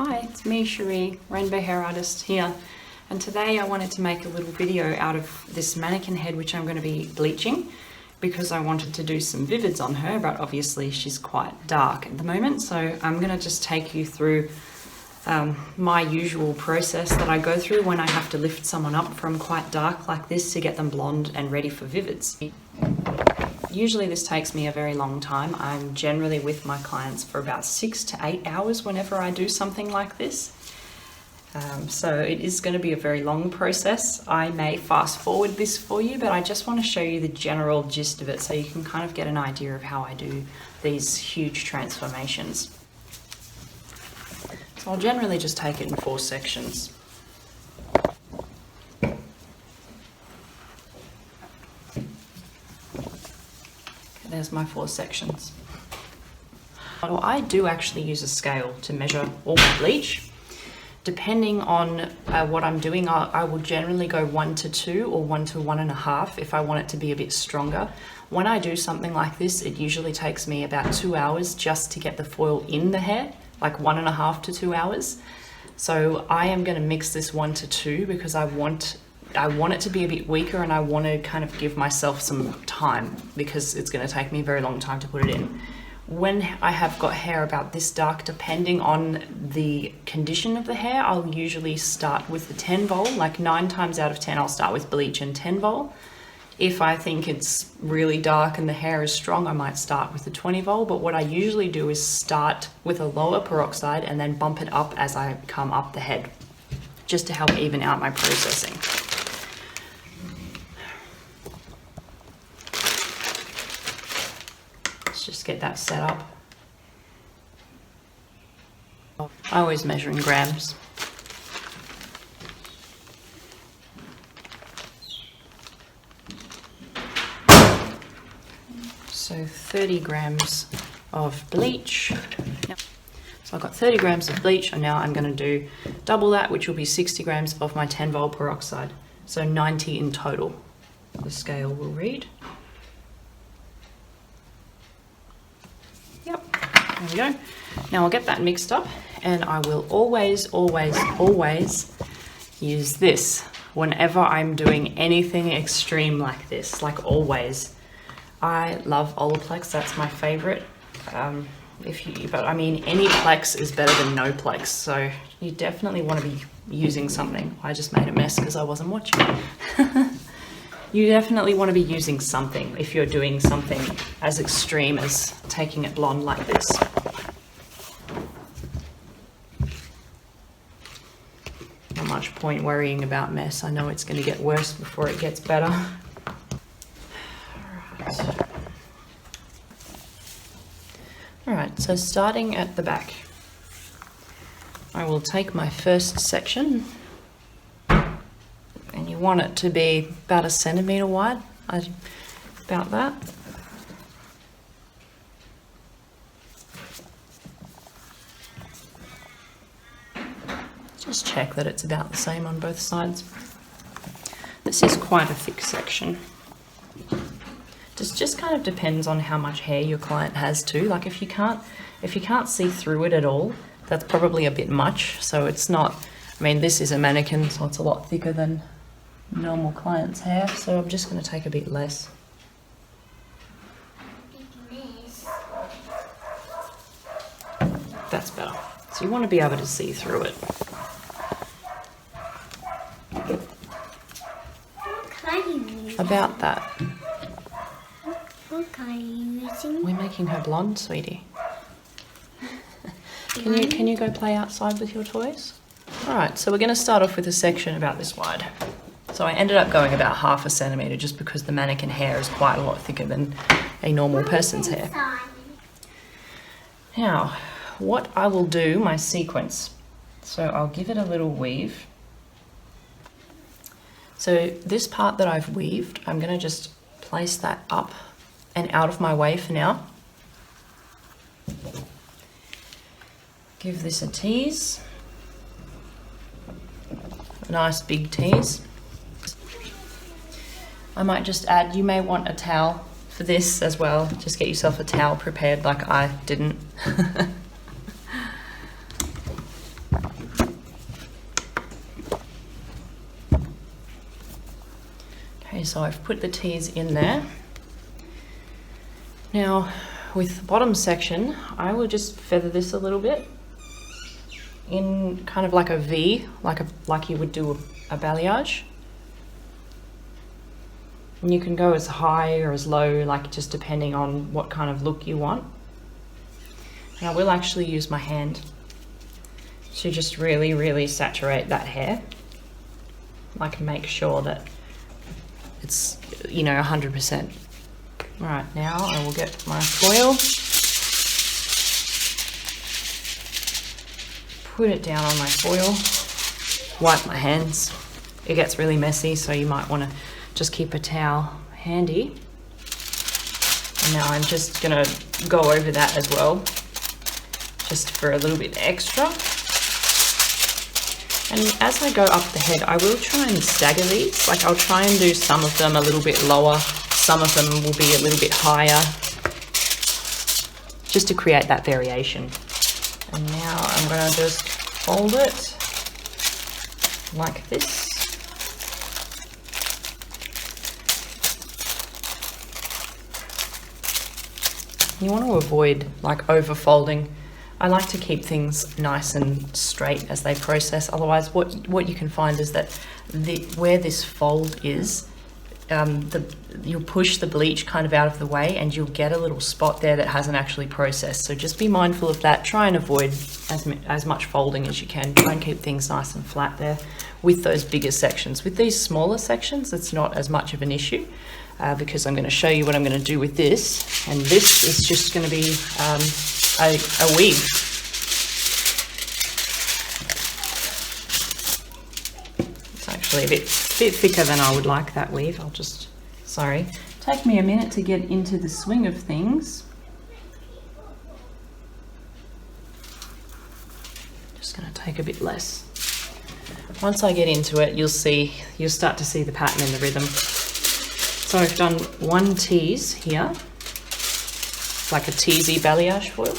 Hi, it's me, Cherie, Rainbow Hair Artist here, and today I wanted to make a little video out of this mannequin head which I'm going to be bleaching because I wanted to do some vivids on her, but obviously she's quite dark at the moment, so I'm going to just take you through my usual process that I go through when I have to lift someone up from quite dark like this to get them blonde and ready for vivids. Usually this takes me a very long time. I'm generally with my clients for about 6 to 8 hours whenever I do something like this. So it is going to be a very long process. I may fast forward this for you, but I just want to show you the general gist of it so you can kind of get an idea of how I do these huge transformations. So I'll generally just take it in 4 sections. There's my 4 sections. Well, I do actually use a scale to measure all my bleach. Depending on what I'm doing, I will generally go 1 to 2 or 1 to 1.5 if I want it to be a bit stronger. When I do something like this, it usually takes me about 2 hours just to get the foil in the hair, like 1.5 to 2 hours. So I am going to mix this 1 to 2 because I want it to be a bit weaker, and I want to kind of give myself some time because it's going to take me a very long time to put it in. When I have got hair about this dark, depending on the condition of the hair, I'll usually start with the 10 vol. Like 9 times out of 10, I'll start with bleach and 10 vol. If I think it's really dark and the hair is strong, I might start with the 20 vol. But what I usually do is start with a lower peroxide and then bump it up as I come up the head, just to help even out my processing. Just get that set up. I always measure in grams. So 30 grams of bleach. So I've got 30 grams of bleach, and now I'm going to do double that, which will be 60 grams of my 10 vol peroxide. So 90 in total, the scale will read. There we go. Now I'll get that mixed up, and I will always use this whenever I'm doing anything extreme like this, like always. I love Olaplex, that's my favorite. But I mean, any Plex is better than no Plex, so you definitely want to be using something. I just made a mess because I wasn't watching. You definitely want to be using something if you're doing something as extreme as taking it blonde like this. Not much point worrying about mess. I know it's going to get worse before it gets better. Alright, so starting at the back, I will take my first section. And you want it to be about 1 centimetre wide, about that. Just check that it's about the same on both sides. This is quite a thick section. Just kind of depends on how much hair your client has too. Like if you can't see through it at all, that's probably a bit much. So it's not, I mean, this is a mannequin, so it's a lot thicker than normal client's hair, so I'm just going to take a bit less. That's better. So you want to be able to see through it. What kind are you using? About that. What kind are you using? We're making her blonde, sweetie. Can you go play outside with your toys? Alright, so we're going to start off with a section about this wide. So I ended up going about 1/2 centimetre just because the mannequin hair is quite a lot thicker than a normal person's hair. Now, what I will do, my sequence, so I'll give it a little weave. So this part that I've weaved, I'm going to just place that up and out of my way for now. Give this a tease. A nice big tease. I might just add, you may want a towel for this as well. Just get yourself a towel prepared like I didn't. Okay, so I've put the tees in there. Now, with the bottom section, I will just feather this a little bit in kind of like a V, like you would do a balayage. And you can go as high or as low, like just depending on what kind of look you want. And I will actually use my hand to just really, really saturate that hair. Like make sure that it's, you know, 100%. All right, now I will get my foil, put it down on my foil, wipe my hands. It gets really messy, so you might want to just keep a towel handy. And now I'm just gonna go over that as well, just for a little bit extra. And as I go up the head, I will try and stagger these. Like I'll try and do some of them a little bit lower, some of them will be a little bit higher, just to create that variation. And now I'm gonna just fold it like this. You want to avoid like over folding. I like to keep things nice and straight as they process. Otherwise, what you can find is that where this fold is, you'll push the bleach kind of out of the way and you'll get a little spot there that hasn't actually processed. So just be mindful of that. Try and avoid as much folding as you can. Try and keep things nice and flat there with those bigger sections. With these smaller sections, it's not as much of an issue because I'm going to show you what I'm going to do with this. And this is just going to be a weave. It's actually a bit thicker than I would like, that weave. Sorry. Take me a minute to get into the swing of things. Just going to take a bit less. Once I get into it, you'll start to see the pattern and the rhythm. So I've done one tease here, like a teasy balayage foil.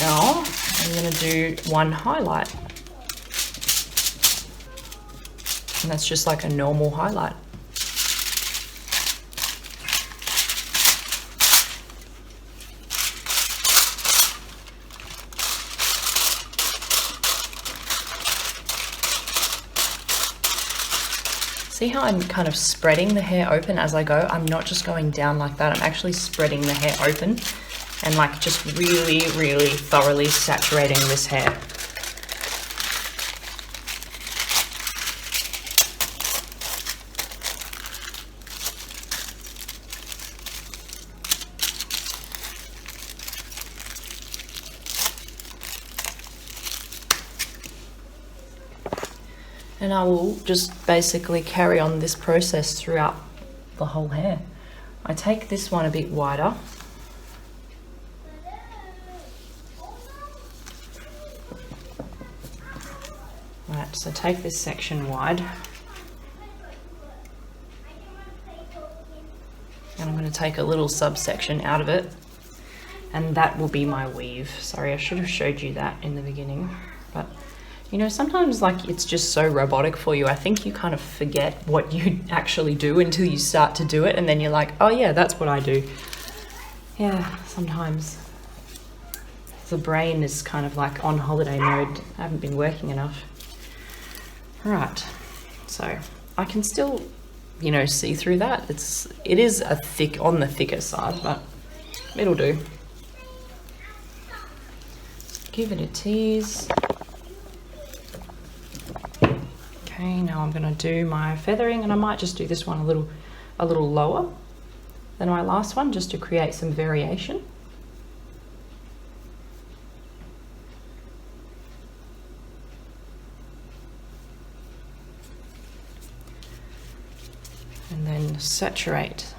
Now I'm going to do one highlight. And that's just like a normal highlight. See how I'm kind of spreading the hair open as I go? I'm not just going down like that. I'm actually spreading the hair open and like just really, really thoroughly saturating this hair. And I will just basically carry on this process throughout the whole hair. I take this one a bit wider. Right, so take this section wide. And I'm going to take a little subsection out of it. And that will be my weave. Sorry, I should have showed you that in the beginning. But you know, sometimes like it's just so robotic for you. I think you kind of forget what you actually do until you start to do it. And then you're like, oh yeah, that's what I do. Yeah, sometimes the brain is kind of like on holiday mode. I haven't been working enough. Right, so I can still, you know, see through that. It is on the thicker side, but it'll do. Give it a tease. Okay, now I'm going to do my feathering, and I might just do this one a little lower than my last one, just to create some variation. And then saturate.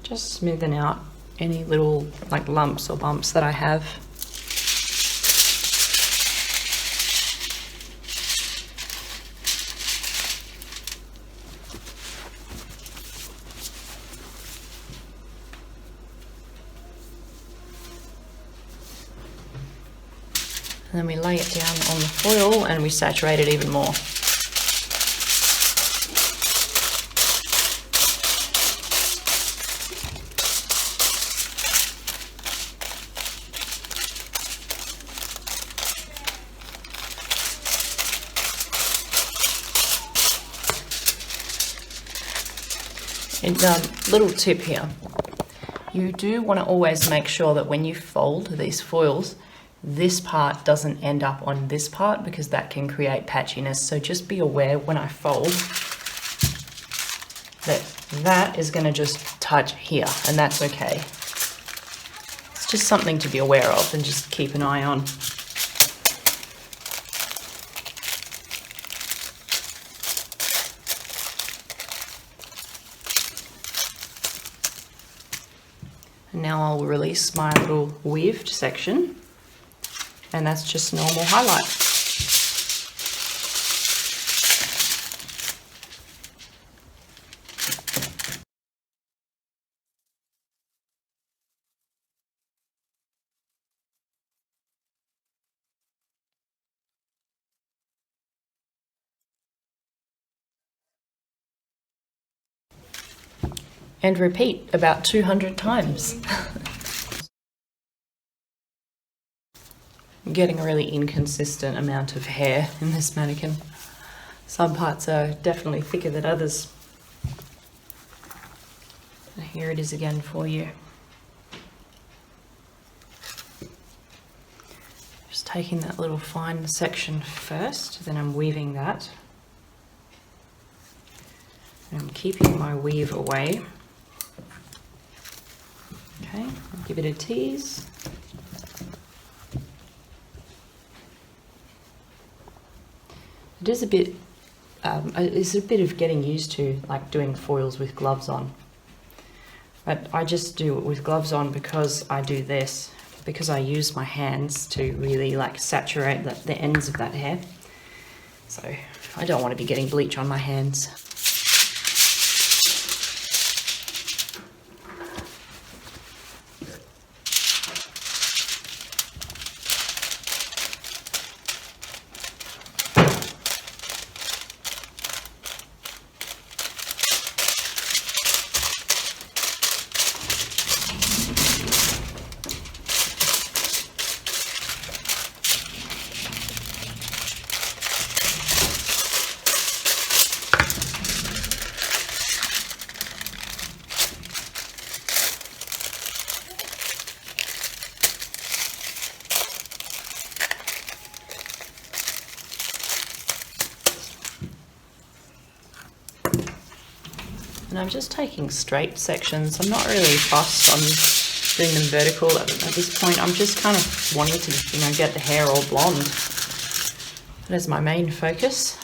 Just smoothing out any little like lumps or bumps that I have. And then we lay it down on the foil and we saturate it even more. And little tip here, you do want to always make sure that when you fold these foils, this part doesn't end up on this part because that can create patchiness. So just be aware when I fold that that is going to just touch here, and that's okay. It's just something to be aware of and just keep an eye on. And now I'll release my little weaved section, and that's just normal highlight. And repeat about 200 times. I'm getting a really inconsistent amount of hair in this mannequin. Some parts are definitely thicker than others. And here it is again for you. Just taking that little fine section first, then I'm weaving that. And I'm keeping my weave away. Okay, I'll give it a tease. It is a bit, it's a bit of getting used to, like doing foils with gloves on. But I just do it with gloves on because I do this, because I use my hands to really like saturate the ends of that hair. So I don't want to be getting bleach on my hands. And I'm just taking straight sections. I'm not really fussed on doing them vertical at this point. I'm just kind of wanting to, you know, get the hair all blonde. That is my main focus.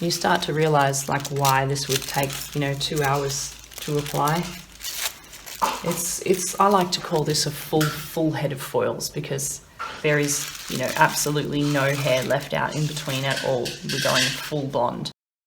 You start to realize like why this would take, you know, 2 hours to apply. I like to call this a full head of foils because there is, you know, absolutely no hair left out in between at all. We're going full blonde.